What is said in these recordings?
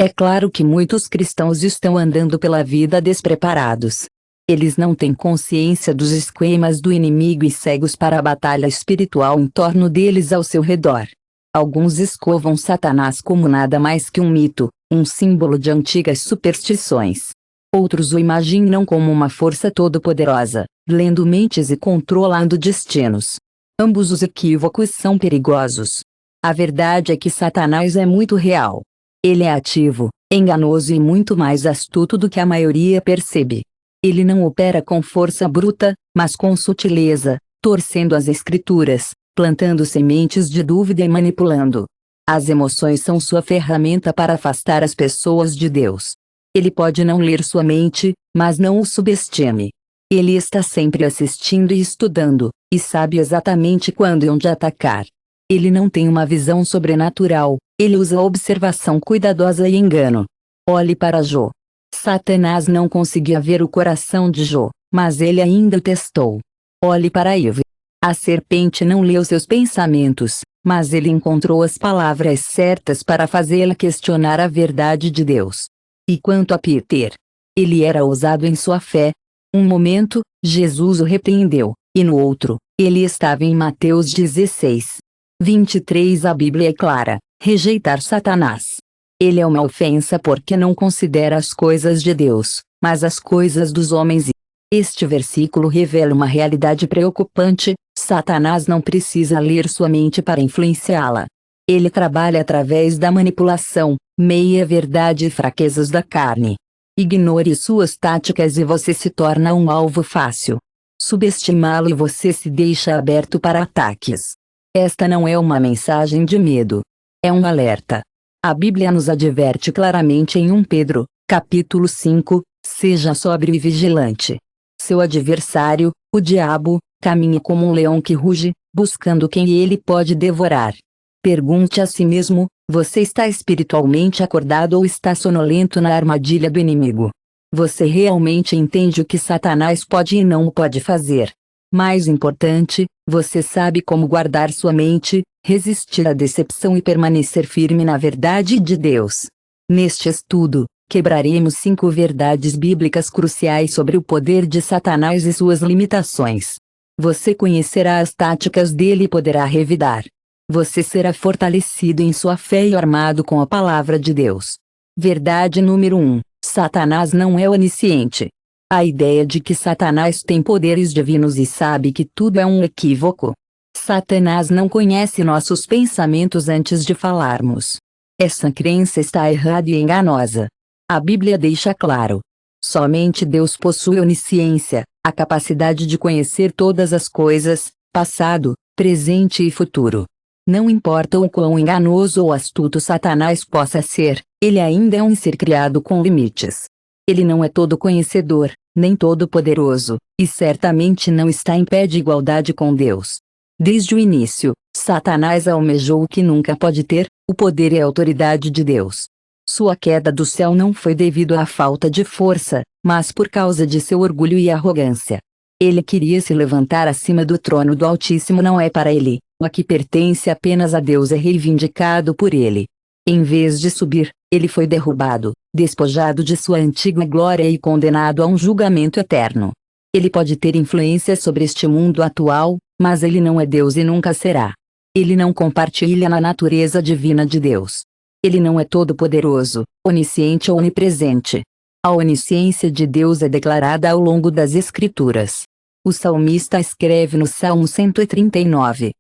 É claro que muitos cristãos estão andando pela vida despreparados. Eles não têm consciência dos esquemas do inimigo e cegos para a batalha espiritual em torno deles ao seu redor. Alguns escovam Satanás como nada mais que um mito, um símbolo de antigas superstições. Outros o imaginam como uma força todo-poderosa, lendo mentes e controlando destinos. Ambos os equívocos são perigosos. A verdade é que Satanás é muito real. Ele é ativo, enganoso e muito mais astuto do que a maioria percebe. Ele não opera com força bruta, mas com sutileza, torcendo as escrituras, plantando sementes de dúvida e manipulando. As emoções são sua ferramenta para afastar as pessoas de Deus. Ele pode não ler sua mente, mas não o subestime. Ele está sempre assistindo e estudando, e sabe exatamente quando e onde atacar. Ele não tem uma visão sobrenatural, ele usa observação cuidadosa e engano. Olhe para Jó. Satanás não conseguia ver o coração de Jó, mas ele ainda o testou. Olhe para Eva. A serpente não leu seus pensamentos, mas ele encontrou as palavras certas para fazê-la questionar a verdade de Deus. E quanto a Peter? Ele era ousado em sua fé. Um momento, Jesus o repreendeu, e no outro, ele estava em Mateus 16:23. A Bíblia é clara: rejeitar Satanás. Ele é uma ofensa porque não considera as coisas de Deus, mas as coisas dos homens. Este versículo revela uma realidade preocupante: Satanás não precisa ler sua mente para influenciá-la. Ele trabalha através da manipulação, meia-verdade e fraquezas da carne. Ignore suas táticas e você se torna um alvo fácil. Subestimá-lo e você se deixa aberto para ataques. Esta não é uma mensagem de medo. É um alerta. A Bíblia nos adverte claramente em 1 Pedro, capítulo 5, seja sóbrio e vigilante. Seu adversário, o diabo, caminha como um leão que ruge, buscando quem ele pode devorar. Pergunte a si mesmo: você está espiritualmente acordado ou está sonolento na armadilha do inimigo? Você realmente entende o que Satanás pode e não pode fazer? Mais importante, você sabe como guardar sua mente, resistir à decepção e permanecer firme na verdade de Deus. Neste estudo, quebraremos 5 verdades bíblicas cruciais sobre o poder de Satanás e suas limitações. Você conhecerá as táticas dele e poderá revidar. Você será fortalecido em sua fé e armado com a palavra de Deus. Verdade número 1: Satanás não é onisciente. A ideia de que Satanás tem poderes divinos e sabe que tudo é um equívoco. Satanás não conhece nossos pensamentos antes de falarmos. Essa crença está errada e enganosa. A Bíblia deixa claro: somente Deus possui onisciência, a capacidade de conhecer todas as coisas, passado, presente e futuro. Não importa o quão enganoso ou astuto Satanás possa ser, ele ainda é um ser criado com limites. Ele não é todo conhecedor, nem todo poderoso, e certamente não está em pé de igualdade com Deus. Desde o início, Satanás almejou o que nunca pode ter: o poder e a autoridade de Deus. Sua queda do céu não foi devido à falta de força, mas por causa de seu orgulho e arrogância. Ele queria se levantar acima do trono do Altíssimo. Não é para ele, o que pertence apenas a Deus é reivindicado por ele. Em vez de subir, ele foi derrubado, despojado de sua antiga glória e condenado a um julgamento eterno. Ele pode ter influência sobre este mundo atual, mas ele não é Deus e nunca será. Ele não compartilha na natureza divina de Deus. Ele não é todo-poderoso, onisciente ou onipresente. A onisciência de Deus é declarada ao longo das Escrituras. O salmista escreve no Salmo 139.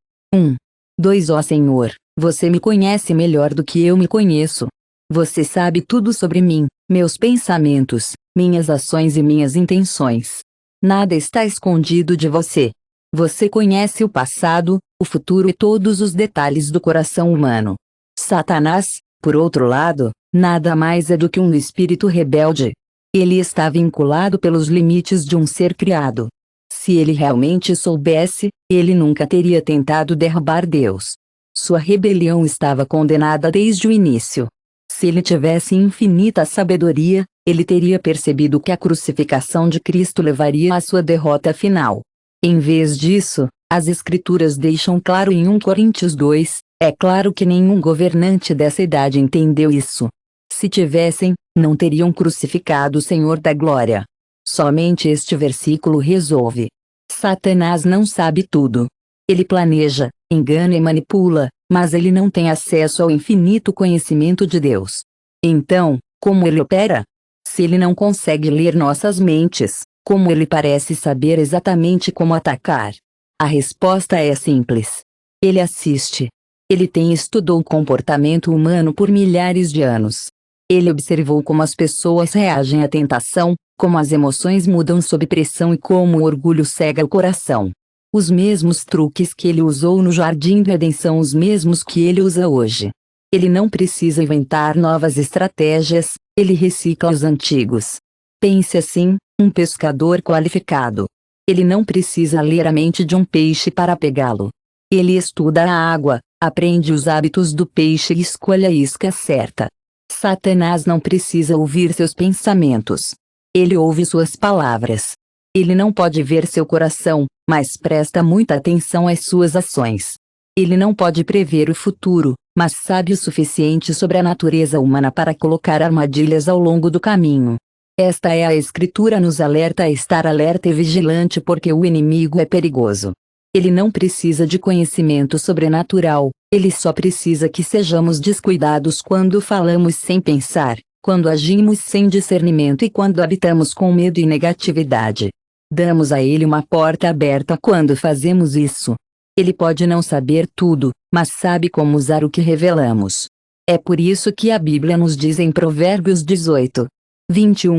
2 Ó Senhor, você me conhece melhor do que eu me conheço. Você sabe tudo sobre mim, meus pensamentos, minhas ações e minhas intenções. Nada está escondido de você. Você conhece o passado, o futuro e todos os detalhes do coração humano. Satanás, por outro lado, nada mais é do que um espírito rebelde. Ele está vinculado pelos limites de um ser criado. Se ele realmente soubesse, ele nunca teria tentado derrubar Deus. Sua rebelião estava condenada desde o início. Se ele tivesse infinita sabedoria, ele teria percebido que a crucificação de Cristo levaria à sua derrota final. Em vez disso, as Escrituras deixam claro em 1 Coríntios 2, é claro que nenhum governante dessa idade entendeu isso. Se tivessem, não teriam crucificado o Senhor da Glória. Somente este versículo resolve. Satanás não sabe tudo. Ele planeja, engana e manipula, mas ele não tem acesso ao infinito conhecimento de Deus. Então, como ele opera? Se ele não consegue ler nossas mentes, como ele parece saber exatamente como atacar? A resposta é simples. Ele assiste. Ele estudou o comportamento humano por milhares de anos. Ele observou como as pessoas reagem à tentação, como as emoções mudam sob pressão e como o orgulho cega o coração. Os mesmos truques que ele usou no Jardim do Éden são os mesmos que ele usa hoje. Ele não precisa inventar novas estratégias, ele recicla os antigos. Pense assim, um pescador qualificado. Ele não precisa ler a mente de um peixe para pegá-lo. Ele estuda a água, aprende os hábitos do peixe e escolhe a isca certa. Satanás não precisa ouvir seus pensamentos. Ele ouve suas palavras. Ele não pode ver seu coração, mas presta muita atenção às suas ações. Ele não pode prever o futuro, mas sabe o suficiente sobre a natureza humana para colocar armadilhas ao longo do caminho. Esta é a Escritura nos alerta a estar alerta e vigilante porque o inimigo é perigoso. Ele não precisa de conhecimento sobrenatural, ele só precisa que sejamos descuidados quando falamos sem pensar, quando agimos sem discernimento e quando habitamos com medo e negatividade. Damos a ele uma porta aberta quando fazemos isso. Ele pode não saber tudo, mas sabe como usar o que revelamos. É por isso que a Bíblia nos diz em Provérbios 18:21: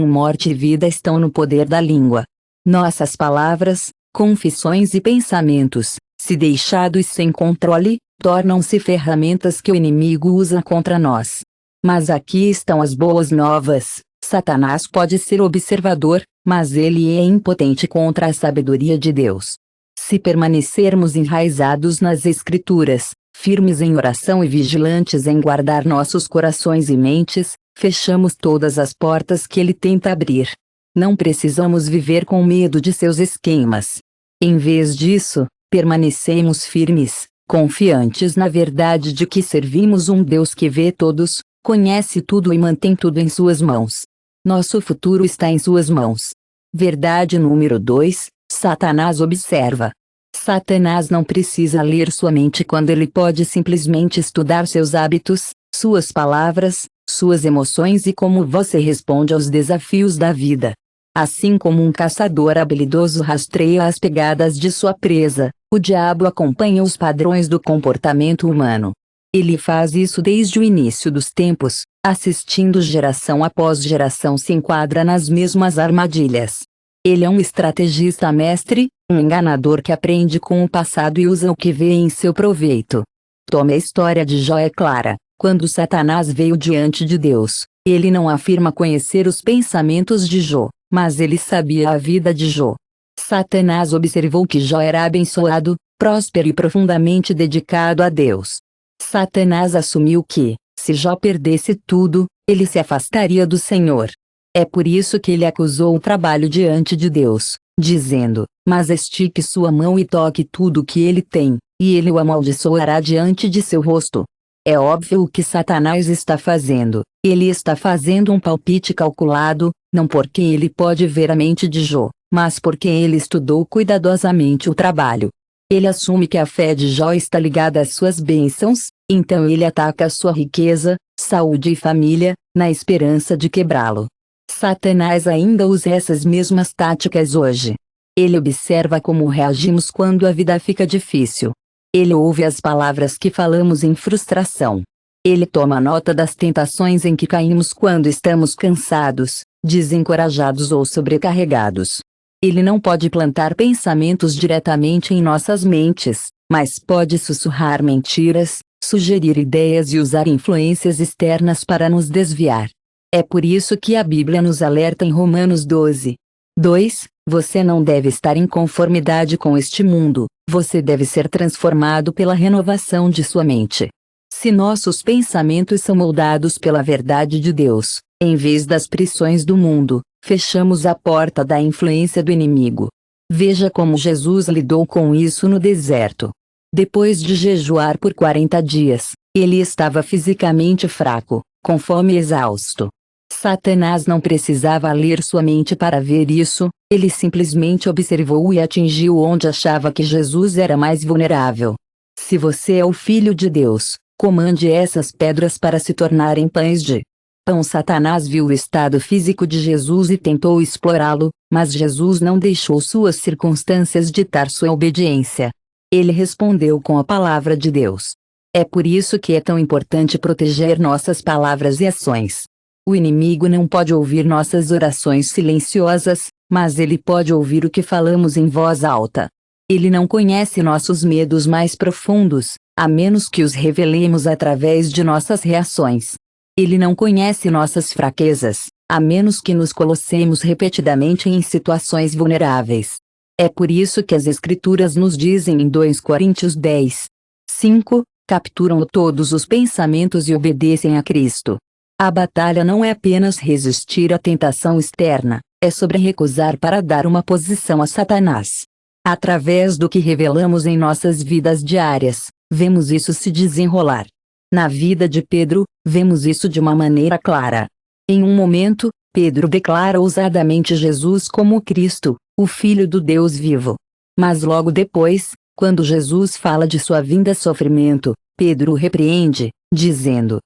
morte e vida estão no poder da língua. Nossas palavras, confissões e pensamentos, se deixados sem controle, tornam-se ferramentas que o inimigo usa contra nós. Mas aqui estão as boas novas: Satanás pode ser observador, mas ele é impotente contra a sabedoria de Deus. Se permanecermos enraizados nas Escrituras, firmes em oração e vigilantes em guardar nossos corações e mentes, fechamos todas as portas que ele tenta abrir. Não precisamos viver com medo de seus esquemas. Em vez disso, permanecemos firmes, confiantes na verdade de que servimos um Deus que vê todos, conhece tudo e mantém tudo em suas mãos. Nosso futuro está em suas mãos. Verdade número 2: Satanás observa. Satanás não precisa ler sua mente quando ele pode simplesmente estudar seus hábitos, suas palavras, suas emoções e como você responde aos desafios da vida. Assim como um caçador habilidoso rastreia as pegadas de sua presa, o diabo acompanha os padrões do comportamento humano. Ele faz isso desde o início dos tempos, assistindo geração após geração se enquadra nas mesmas armadilhas. Ele é um estrategista mestre, um enganador que aprende com o passado e usa o que vê em seu proveito. Tome a história de Jó é clara. Quando Satanás veio diante de Deus, ele não afirma conhecer os pensamentos de Jó, mas ele sabia a vida de Jó. Satanás observou que Jó era abençoado, próspero e profundamente dedicado a Deus. Satanás assumiu que, se Jó perdesse tudo, ele se afastaria do Senhor. É por isso que ele acusou o trabalho diante de Deus, dizendo: mas estique sua mão e toque tudo o que ele tem, e ele o amaldiçoará diante de seu rosto. É óbvio o que Satanás está fazendo. Ele está fazendo um palpite calculado, não porque ele pode ver a mente de Jó, mas porque ele estudou cuidadosamente o trabalho. Ele assume que a fé de Jó está ligada às suas bênçãos, então ele ataca a sua riqueza, saúde e família, na esperança de quebrá-lo. Satanás ainda usa essas mesmas táticas hoje. Ele observa como reagimos quando a vida fica difícil. Ele ouve as palavras que falamos em frustração. Ele toma nota das tentações em que caímos quando estamos cansados, desencorajados ou sobrecarregados. Ele não pode plantar pensamentos diretamente em nossas mentes, mas pode sussurrar mentiras, sugerir ideias e usar influências externas para nos desviar. É por isso que a Bíblia nos alerta em Romanos 12:2: você não deve estar em conformidade com este mundo, você deve ser transformado pela renovação de sua mente. Se nossos pensamentos são moldados pela verdade de Deus, em vez das pressões do mundo, fechamos a porta da influência do inimigo. Veja como Jesus lidou com isso no deserto. Depois de jejuar por 40 dias, ele estava fisicamente fraco, com fome e exausto. Satanás não precisava ler sua mente para ver isso, ele simplesmente observou e atingiu onde achava que Jesus era mais vulnerável. Se você é o Filho de Deus, comande essas pedras para se tornarem pães de pão. Satanás viu o estado físico de Jesus e tentou explorá-lo, mas Jesus não deixou suas circunstâncias ditar sua obediência. Ele respondeu com a palavra de Deus. É por isso que é tão importante proteger nossas palavras e ações. O inimigo não pode ouvir nossas orações silenciosas, mas ele pode ouvir o que falamos em voz alta. Ele não conhece nossos medos mais profundos, a menos que os revelemos através de nossas reações. Ele não conhece nossas fraquezas, a menos que nos colocemos repetidamente em situações vulneráveis. É por isso que as Escrituras nos dizem em 2 Coríntios 10, 5, capturam todos os pensamentos e obedecem a Cristo. A batalha não é apenas resistir à tentação externa, é sobre recusar para dar uma posição a Satanás. Através do que revelamos em nossas vidas diárias, vemos isso se desenrolar. Na vida de Pedro, vemos isso de uma maneira clara. Em um momento, Pedro declara ousadamente Jesus como Cristo, o Filho do Deus vivo. Mas logo depois, quando Jesus fala de sua vinda sofrimento, Pedro o repreende, dizendo: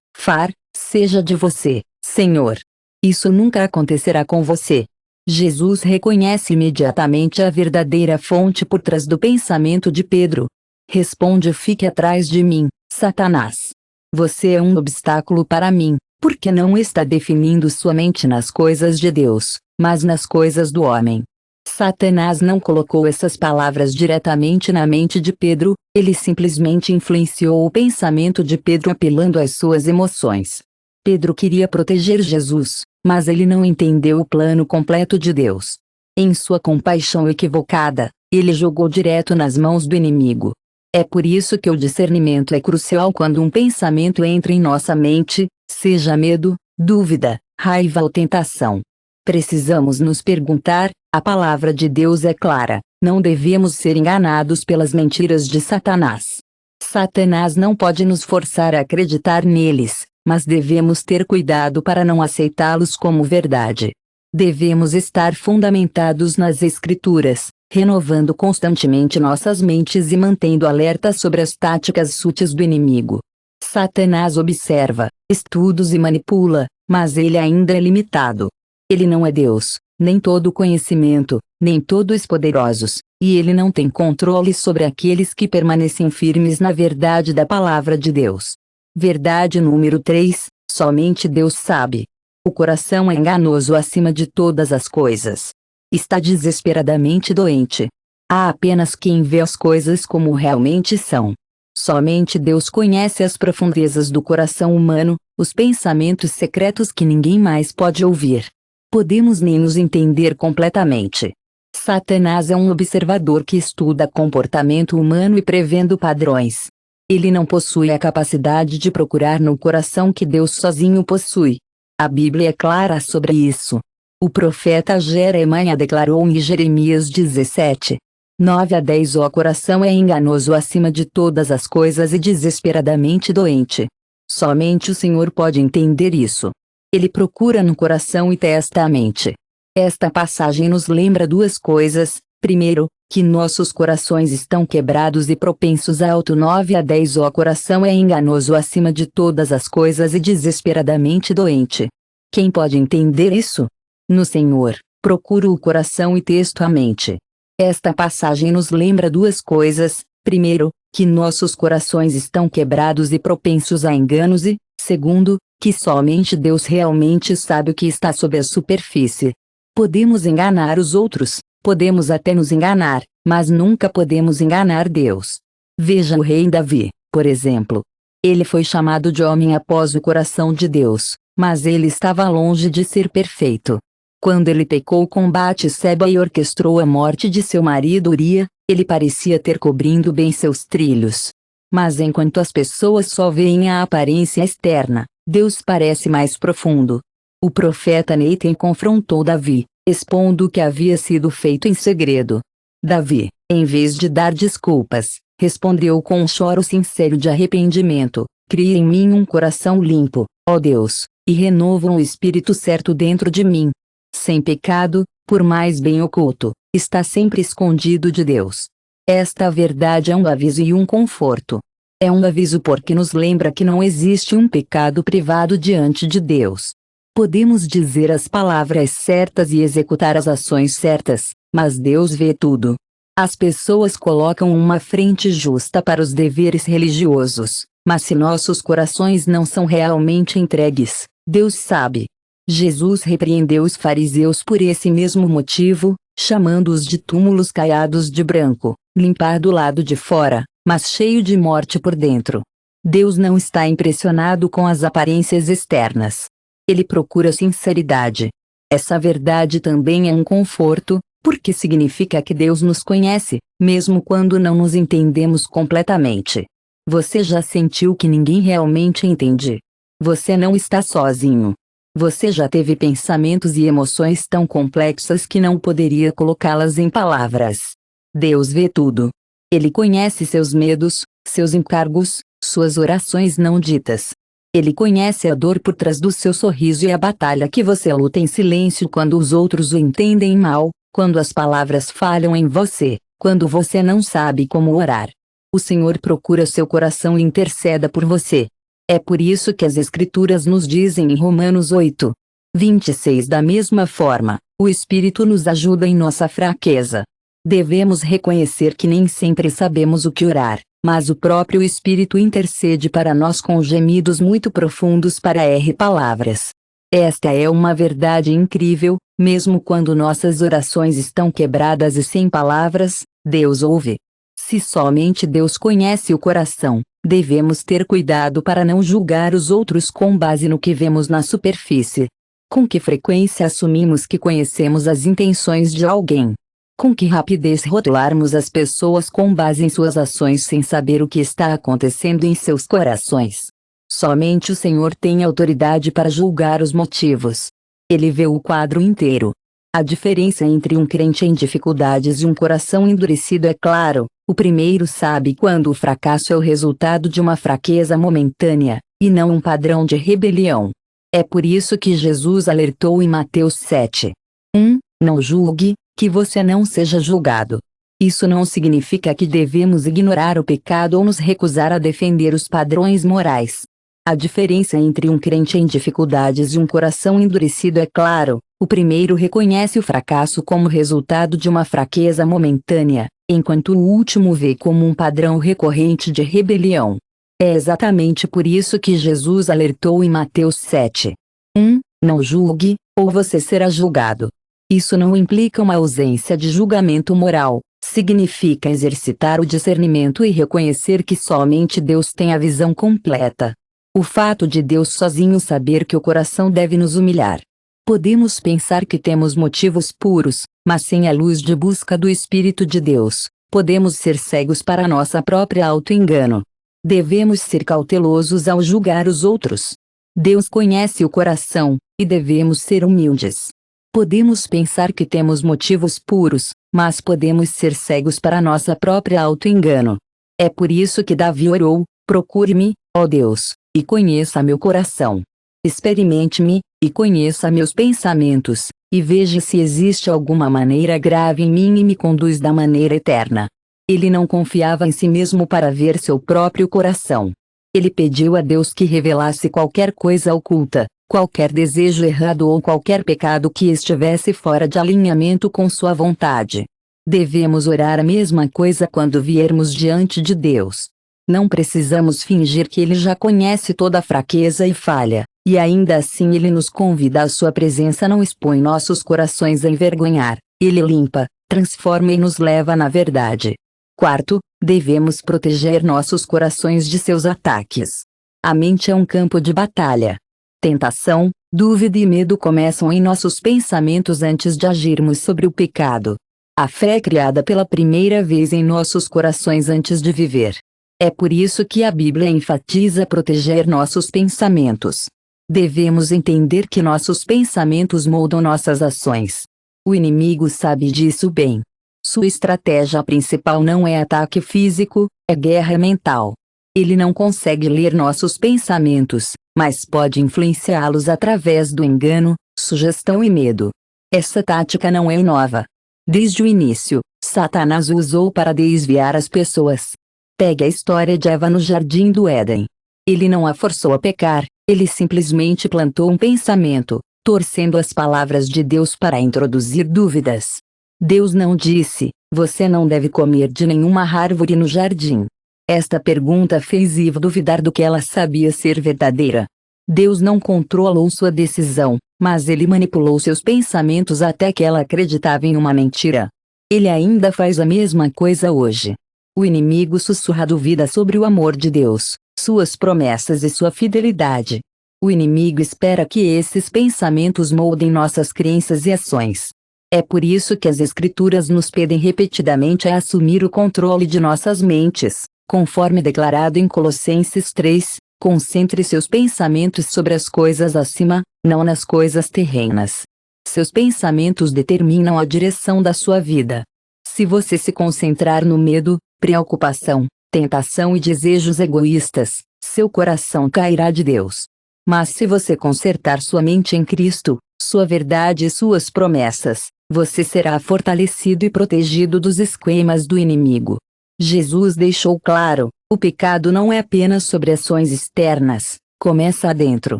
seja de você, Senhor. Isso nunca acontecerá com você. Jesus reconhece imediatamente a verdadeira fonte por trás do pensamento de Pedro. Responde: fique atrás de mim, Satanás. Você é um obstáculo para mim, porque não está definindo sua mente nas coisas de Deus, mas nas coisas do homem. Satanás não colocou essas palavras diretamente na mente de Pedro, ele simplesmente influenciou o pensamento de Pedro apelando às suas emoções. Pedro queria proteger Jesus, mas ele não entendeu o plano completo de Deus. Em sua compaixão equivocada, ele jogou direto nas mãos do inimigo. É por isso que o discernimento é crucial quando um pensamento entra em nossa mente, seja medo, dúvida, raiva ou tentação. Precisamos nos perguntar: a palavra de Deus é clara, não devemos ser enganados pelas mentiras de Satanás. Satanás não pode nos forçar a acreditar neles, mas devemos ter cuidado para não aceitá-los como verdade. Devemos estar fundamentados nas Escrituras, renovando constantemente nossas mentes e mantendo alerta sobre as táticas sutis do inimigo. Satanás observa, estuda e manipula, mas ele ainda é limitado. Ele não é Deus, nem todo conhecimento, nem todos poderosos, e ele não tem controle sobre aqueles que permanecem firmes na verdade da palavra de Deus. Verdade número 3, somente Deus sabe. O coração é enganoso acima de todas as coisas. Está desesperadamente doente. Há apenas quem vê as coisas como realmente são. Somente Deus conhece as profundezas do coração humano, os pensamentos secretos que ninguém mais pode ouvir. Podemos nem nos entender completamente. Satanás é um observador que estuda comportamento humano e prevendo padrões. Ele não possui a capacidade de procurar no coração que Deus sozinho possui. A Bíblia é clara sobre isso. O profeta Jeremias declarou em Jeremias 17, 9-10: o coração é enganoso acima de todas as coisas e desesperadamente doente. Somente o Senhor pode entender isso. Ele procura no coração e testa a mente. Esta passagem nos lembra duas coisas. Primeiro, que nossos corações estão quebrados e propensos a 9-10: o coração é enganoso acima de todas as coisas e desesperadamente doente. Quem pode entender isso? No Senhor, procuro o coração e testo a mente. Esta passagem nos lembra duas coisas. Primeiro, que nossos corações estão quebrados e propensos a enganos e, segundo, que somente Deus realmente sabe o que está sob a superfície. Podemos enganar os outros, podemos até nos enganar, mas nunca podemos enganar Deus. Veja o rei Davi, por exemplo. Ele foi chamado de homem após o coração de Deus, mas ele estava longe de ser perfeito. Quando ele pecou com Batseba e orquestrou a morte de seu marido Uria, ele parecia ter cobrindo bem seus trilhos. Mas enquanto as pessoas só veem a aparência externa, Deus parece mais profundo. O profeta Natan confrontou Davi, expondo o que havia sido feito em segredo. Davi, em vez de dar desculpas, respondeu com um choro sincero de arrependimento: Cria em mim um coração limpo, ó Deus, e renova um espírito certo dentro de mim. Sem pecado, por mais bem oculto, está sempre escondido de Deus. Esta verdade é um aviso e um conforto. É um aviso porque nos lembra que não existe um pecado privado diante de Deus. Podemos dizer as palavras certas e executar as ações certas, mas Deus vê tudo. As pessoas colocam uma frente justa para os deveres religiosos, mas se nossos corações não são realmente entregues, Deus sabe. Jesus repreendeu os fariseus por esse mesmo motivo, chamando-os de túmulos caiados de branco, limpar do lado de fora, mas cheio de morte por dentro. Deus não está impressionado com as aparências externas. Ele procura sinceridade. Essa verdade também é um conforto, porque significa que Deus nos conhece, mesmo quando não nos entendemos completamente. Você já sentiu que ninguém realmente entende? Você não está sozinho. Você já teve pensamentos e emoções tão complexas que não poderia colocá-las em palavras. Deus vê tudo. Ele conhece seus medos, seus encargos, suas orações não ditas. Ele conhece a dor por trás do seu sorriso e a batalha que você luta em silêncio quando os outros o entendem mal, quando as palavras falham em você, quando você não sabe como orar. O Senhor procura seu coração e interceda por você. É por isso que as Escrituras nos dizem em Romanos 8:26 da mesma forma, o Espírito nos ajuda em nossa fraqueza. Devemos reconhecer que nem sempre sabemos o que orar, mas o próprio Espírito intercede para nós com gemidos muito profundos para palavras. Esta é uma verdade incrível, mesmo quando nossas orações estão quebradas e sem palavras, Deus ouve. Se somente Deus conhece o coração, devemos ter cuidado para não julgar os outros com base no que vemos na superfície. Com que frequência assumimos que conhecemos as intenções de alguém? Com que rapidez rotularmos as pessoas com base em suas ações sem saber o que está acontecendo em seus corações? Somente o Senhor tem autoridade para julgar os motivos. Ele vê o quadro inteiro. A diferença entre um crente em dificuldades e um coração endurecido é claro. O primeiro sabe quando o fracasso é o resultado de uma fraqueza momentânea, e não um padrão de rebelião. É por isso que Jesus alertou em Mateus 7:1, não julgue, que você não seja julgado. Isso não significa que devemos ignorar o pecado ou nos recusar a defender os padrões morais. A diferença entre um crente em dificuldades e um coração endurecido é claro. O primeiro reconhece o fracasso como resultado de uma fraqueza momentânea, enquanto o último vê como um padrão recorrente de rebelião. É exatamente por isso que Jesus alertou em Mateus 7:1, não julgue, ou você será julgado. Isso não implica uma ausência de julgamento moral, significa exercitar o discernimento e reconhecer que somente Deus tem a visão completa. O fato de Deus sozinho saber que o coração deve nos humilhar. Podemos pensar que temos motivos puros, mas sem a luz de busca do Espírito de Deus, podemos ser cegos para nossa própria auto-engano. Devemos ser cautelosos ao julgar os outros. Deus conhece o coração, e devemos ser humildes. Podemos pensar que temos motivos puros, mas podemos ser cegos para nossa própria auto-engano. É por isso que Davi orou: procure-me, ó Deus, e conheça meu coração. Experimente-me, e conheça meus pensamentos, e veja se existe alguma maneira grave em mim e me conduz da maneira eterna. Ele não confiava em si mesmo para ver seu próprio coração. Ele pediu a Deus que revelasse qualquer coisa oculta, qualquer desejo errado ou qualquer pecado que estivesse fora de alinhamento com sua vontade. Devemos orar a mesma coisa quando viermos diante de Deus. Não precisamos fingir que Ele já conhece toda fraqueza e falha, e ainda assim Ele nos convida à sua presença. Não expõe nossos corações a envergonhar, Ele limpa, transforma e nos leva na verdade. Quarto, devemos proteger nossos corações de seus ataques. A mente é um campo de batalha. Tentação, dúvida e medo começam em nossos pensamentos antes de agirmos sobre o pecado. A fé é criada pela primeira vez em nossos corações antes de viver. É por isso que a Bíblia enfatiza proteger nossos pensamentos. Devemos entender que nossos pensamentos moldam nossas ações. O inimigo sabe disso bem. Sua estratégia principal não é ataque físico, é guerra mental. Ele não consegue ler nossos pensamentos, mas pode influenciá-los através do engano, sugestão e medo. Essa tática não é nova. Desde o início, Satanás o usou para desviar as pessoas. Pegue a história de Eva no Jardim do Éden. Ele não a forçou a pecar, ele simplesmente plantou um pensamento, torcendo as palavras de Deus para introduzir dúvidas. Deus não disse: "Você não deve comer de nenhuma árvore no jardim." Esta pergunta fez Eva duvidar do que ela sabia ser verdadeira. Deus não controlou sua decisão, mas ele manipulou seus pensamentos até que ela acreditava em uma mentira. Ele ainda faz a mesma coisa hoje. O inimigo sussurra dúvida sobre o amor de Deus, suas promessas e sua fidelidade. O inimigo espera que esses pensamentos moldem nossas crenças e ações. É por isso que as Escrituras nos pedem repetidamente a assumir o controle de nossas mentes, conforme declarado em Colossenses 3, concentre seus pensamentos sobre as coisas acima, não nas coisas terrenas. Seus pensamentos determinam a direção da sua vida. Se você se concentrar no medo, preocupação, tentação e desejos egoístas, seu coração cairá de Deus. Mas se você consertar sua mente em Cristo, sua verdade e suas promessas, você será fortalecido e protegido dos esquemas do inimigo. Jesus deixou claro: o pecado não é apenas sobre ações externas, começa adentro.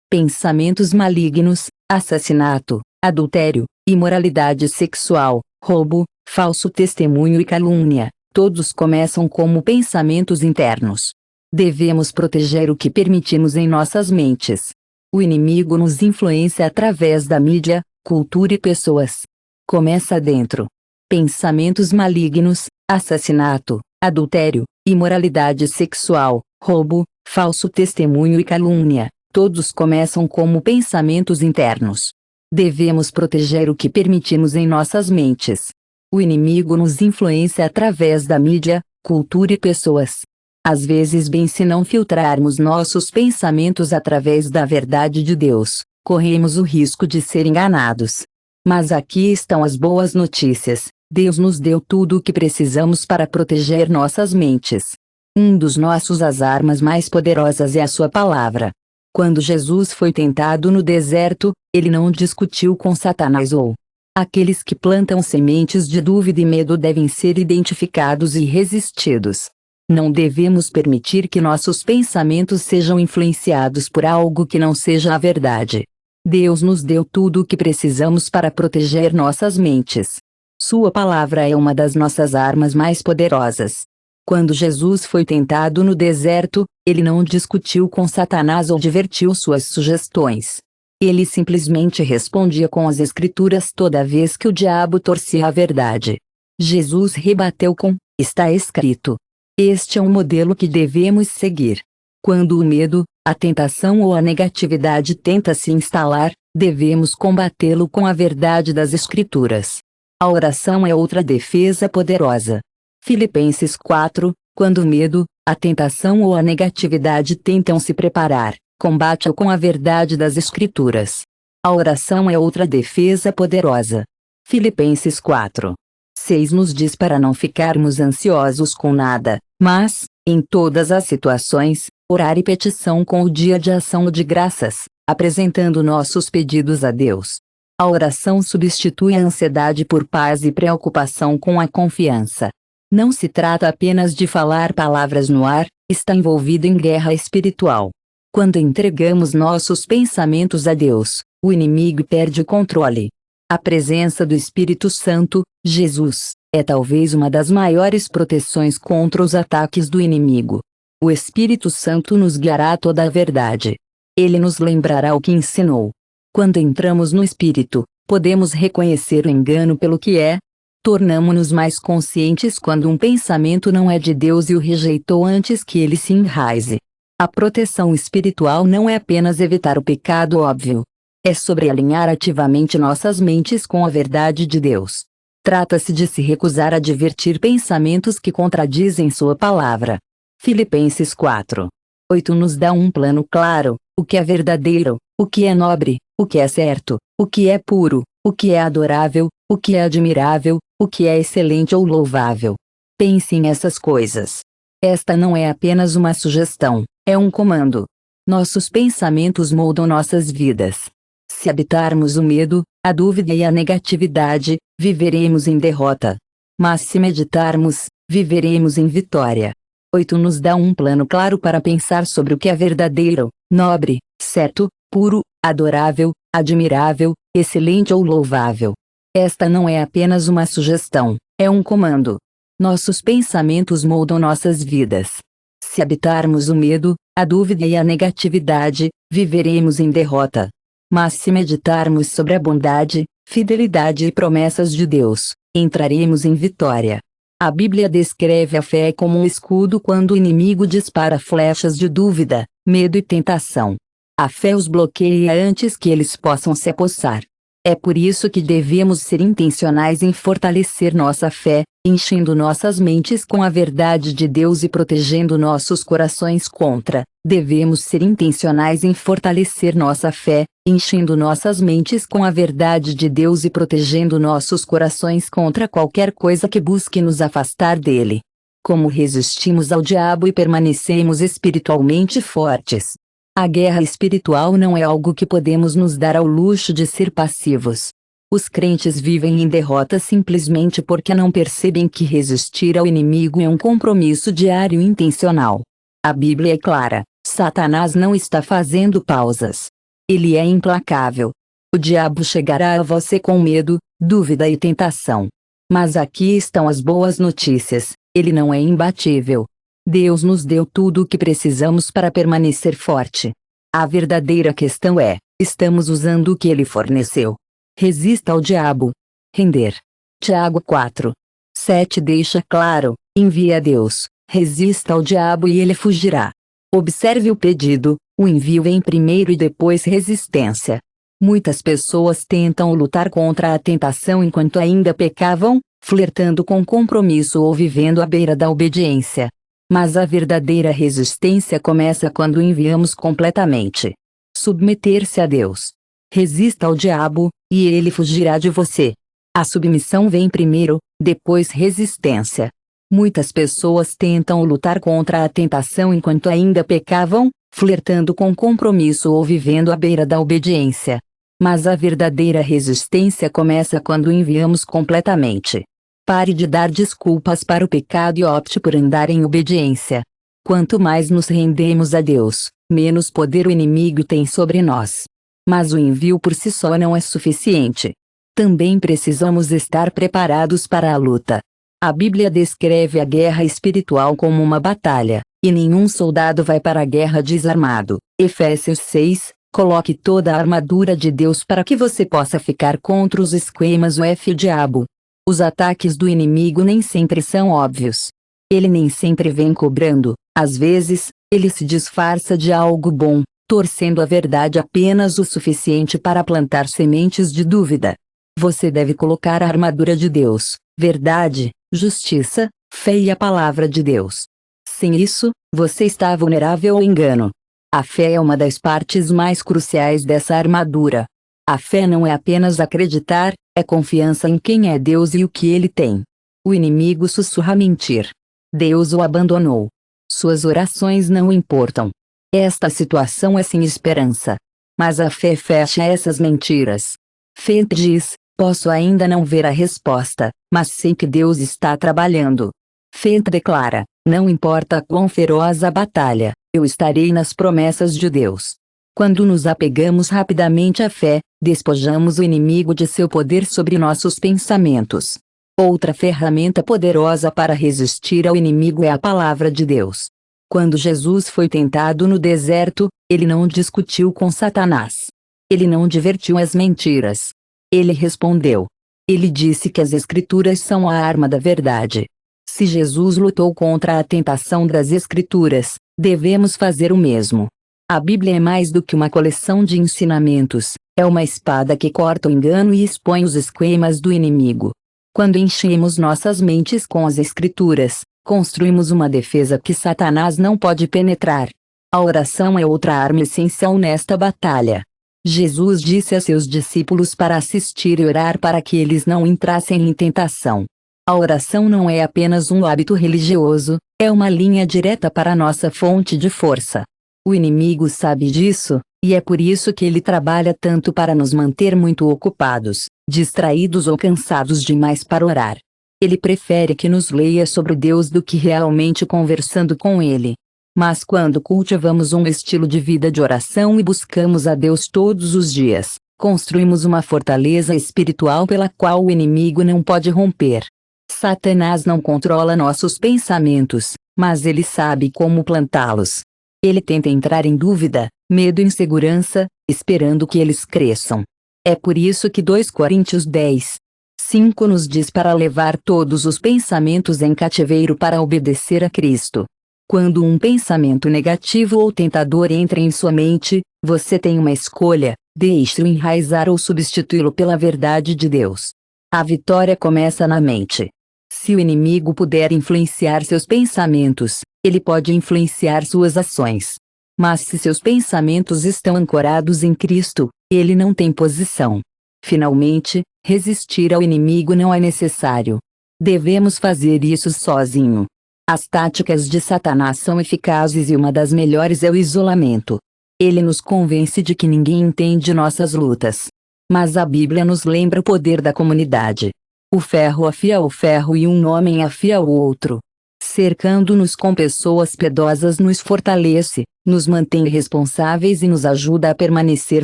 Pensamentos malignos, assassinato, adultério, imoralidade sexual, roubo, falso testemunho e calúnia, todos começam como pensamentos internos. Devemos proteger o que permitimos em nossas mentes. O inimigo nos influencia através da mídia, cultura e pessoas. Começa dentro. Pensamentos malignos, assassinato, adultério, imoralidade sexual, roubo, falso testemunho e calúnia, todos começam como pensamentos internos. Devemos proteger o que permitimos em nossas mentes. O inimigo nos influencia através da mídia, cultura e pessoas. Às vezes, bem, se não filtrarmos nossos pensamentos através da verdade de Deus, corremos o risco de ser enganados. Mas aqui estão as boas notícias: Deus nos deu tudo o que precisamos para proteger nossas mentes. Um dos nossos as armas mais poderosas é a sua palavra. Quando Jesus foi tentado no deserto, ele não discutiu com Satanás ou. Aqueles que plantam sementes de dúvida e medo devem ser identificados e resistidos. Não devemos permitir que nossos pensamentos sejam influenciados por algo que não seja a verdade. Deus nos deu tudo o que precisamos para proteger nossas mentes. Sua palavra é uma das nossas armas mais poderosas. Quando Jesus foi tentado no deserto, ele não discutiu com Satanás ou divertiu suas sugestões. Ele simplesmente respondia com as Escrituras toda vez que o diabo torcia a verdade. Jesus rebateu com: "Está escrito." Este é um modelo que devemos seguir. Quando o medo, a tentação ou a negatividade tenta se instalar, devemos combatê-lo com a verdade das Escrituras. A oração é outra defesa poderosa. Filipenses 4, quando o medo, a tentação ou a negatividade tentam se preparar, combate-o com a verdade das Escrituras. A oração é outra defesa poderosa. Filipenses 4. 6 nos diz para não ficarmos ansiosos com nada, mas, em todas as situações, orar e petição com o dia de ação de graças, apresentando nossos pedidos a Deus. A oração substitui a ansiedade por paz e preocupação com a confiança. Não se trata apenas de falar palavras no ar, está envolvido em guerra espiritual. Quando entregamos nossos pensamentos a Deus, o inimigo perde o controle. A presença do Espírito Santo, Jesus, é talvez uma das maiores proteções contra os ataques do inimigo. O Espírito Santo nos guiará a toda a verdade. Ele nos lembrará o que ensinou. Quando entramos no Espírito, podemos reconhecer o engano pelo que é. Tornamo-nos mais conscientes quando um pensamento não é de Deus e o rejeitou antes que ele se enraize. A proteção espiritual não é apenas evitar o pecado óbvio. É sobre alinhar ativamente nossas mentes com a verdade de Deus. Trata-se de se recusar a advertir pensamentos que contradizem sua palavra. Filipenses 4. 8 nos dá um plano claro: o que é verdadeiro, o que é nobre, o que é certo, o que é puro, o que é adorável, o que é admirável, o que é excelente ou louvável. Pense nessas coisas. Esta não é apenas uma sugestão, é um comando. Nossos pensamentos moldam nossas vidas. Se habitarmos o medo, a dúvida e a negatividade, viveremos em derrota. Mas se meditarmos, viveremos em vitória. 8 nos dá um plano claro para pensar sobre o que é verdadeiro, nobre, certo, puro, adorável, admirável, excelente ou louvável. Esta não é apenas uma sugestão, é um comando. Nossos pensamentos moldam nossas vidas. Se habitarmos o medo, a dúvida e a negatividade, viveremos em derrota. Mas se meditarmos sobre a bondade, fidelidade e promessas de Deus, entraremos em vitória. A Bíblia descreve a fé como um escudo quando o inimigo dispara flechas de dúvida, medo e tentação. A fé os bloqueia antes que eles possam se apossar. É por isso que devemos ser intencionais em fortalecer nossa fé, enchendo nossas mentes com a verdade de Deus e protegendo nossos corações contra. Devemos ser intencionais em fortalecer nossa fé, enchendo nossas mentes com a verdade de Deus e protegendo nossos corações contra qualquer coisa que busque nos afastar dele. Como resistimos ao diabo e permanecemos espiritualmente fortes? A guerra espiritual não é algo que podemos nos dar ao luxo de ser passivos. Os crentes vivem em derrota simplesmente porque não percebem que resistir ao inimigo é um compromisso diário e intencional. A Bíblia é clara: Satanás não está fazendo pausas. Ele é implacável. O diabo chegará a você com medo, dúvida e tentação. Mas aqui estão as boas notícias: ele não é imbatível. Deus nos deu tudo o que precisamos para permanecer forte. A verdadeira questão é: estamos usando o que ele forneceu? Resista ao diabo. Render. Tiago 4:7 deixa claro: envie a Deus, resista ao diabo e ele fugirá. Observe o pedido: o envio vem primeiro e depois resistência. Muitas pessoas tentam lutar contra a tentação enquanto ainda pecavam, flertando com compromisso ou vivendo à beira da obediência. Mas a verdadeira resistência começa quando enviamos completamente. Submeter-se a Deus. Resista ao diabo, e ele fugirá de você. A submissão vem primeiro, depois resistência. Muitas pessoas tentam lutar contra a tentação enquanto ainda pecavam, flertando com compromisso ou vivendo à beira da obediência. Mas a verdadeira resistência começa quando enviamos completamente. Pare de dar desculpas para o pecado e opte por andar em obediência. Quanto mais nos rendemos a Deus, menos poder o inimigo tem sobre nós. Mas o envio por si só não é suficiente. Também precisamos estar preparados para a luta. A Bíblia descreve a guerra espiritual como uma batalha, e nenhum soldado vai para a guerra desarmado. Efésios 6, coloque toda a armadura de Deus para que você possa ficar contra os esquemas do diabo. Os ataques do inimigo nem sempre são óbvios. Ele nem sempre vem cobrando, às vezes, ele se disfarça de algo bom, torcendo a verdade apenas o suficiente para plantar sementes de dúvida. Você deve colocar a armadura de Deus, verdade, justiça, fé e a palavra de Deus. Sem isso, você está vulnerável ao engano. A fé é uma das partes mais cruciais dessa armadura. A fé não é apenas acreditar, é confiança em quem é Deus e o que ele tem. O inimigo sussurra mentir. Deus o abandonou. Suas orações não importam. Esta situação é sem esperança. Mas a fé fecha essas mentiras. Fé diz: posso ainda não ver a resposta, mas sei que Deus está trabalhando. Fé declara: não importa quão feroz a batalha, eu estarei nas promessas de Deus. Quando nos apegamos rapidamente à fé, despojamos o inimigo de seu poder sobre nossos pensamentos. Outra ferramenta poderosa para resistir ao inimigo é a palavra de Deus. Quando Jesus foi tentado no deserto, ele não discutiu com Satanás. Ele não divertiu as mentiras. Ele respondeu. Ele disse que as Escrituras são a arma da verdade. Se Jesus lutou contra a tentação das Escrituras, devemos fazer o mesmo. A Bíblia é mais do que uma coleção de ensinamentos, é uma espada que corta o engano e expõe os esquemas do inimigo. Quando enchemos nossas mentes com as Escrituras, construímos uma defesa que Satanás não pode penetrar. A oração é outra arma essencial nesta batalha. Jesus disse a seus discípulos para assistir e orar para que eles não entrassem em tentação. A oração não é apenas um hábito religioso, É uma linha direta para nossa fonte de força. O inimigo sabe disso, e é por isso que ele trabalha tanto para nos manter muito ocupados, distraídos ou cansados demais para orar. Ele prefere que nos leia sobre Deus do que realmente conversando com Ele. Mas quando cultivamos um estilo de vida de oração e buscamos a Deus todos os dias, construímos uma fortaleza espiritual pela qual o inimigo não pode romper. Satanás não controla nossos pensamentos, mas ele sabe como plantá-los. Ele tenta entrar em dúvida, medo e insegurança, esperando que eles cresçam. É por isso que 2 Coríntios 10:5 nos diz para levar todos os pensamentos em cativeiro para obedecer a Cristo. Quando um pensamento negativo ou tentador entra em sua mente, você tem uma escolha: deixe-o enraizar ou substituí-lo pela verdade de Deus. A vitória começa na mente. Se o inimigo puder influenciar seus pensamentos, ele pode influenciar suas ações. Mas se seus pensamentos estão ancorados em Cristo, ele não tem posição. Finalmente, resistir ao inimigo não é necessário. Devemos fazer isso sozinho. As táticas de Satanás são eficazes e uma das melhores é o isolamento. Ele nos convence de que ninguém entende nossas lutas. Mas a Bíblia nos lembra o poder da comunidade. O ferro afia o ferro e um homem afia o outro. Cercando-nos com pessoas piedosas nos fortalece, nos mantém responsáveis e nos ajuda a permanecer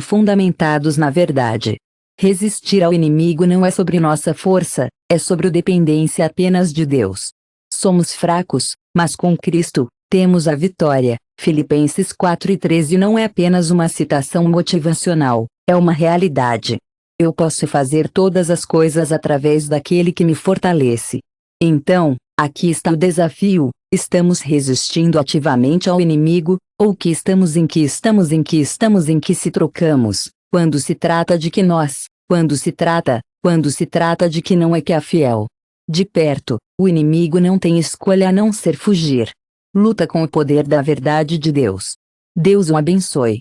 fundamentados na verdade. Resistir ao inimigo não é sobre nossa força, é sobre a dependência apenas de Deus. Somos fracos, mas com Cristo, temos a vitória. Filipenses 4:13 não é apenas uma citação motivacional, é uma realidade. Eu posso fazer todas as coisas através daquele que me fortalece. Então, aqui está o desafio: estamos resistindo ativamente ao inimigo, ou que estamos em que se trocamos, quando se trata de que nós, quando se trata de que não é que é fiel. De perto, o inimigo não tem escolha a não ser fugir. Luta com o poder da verdade de Deus. Deus o abençoe.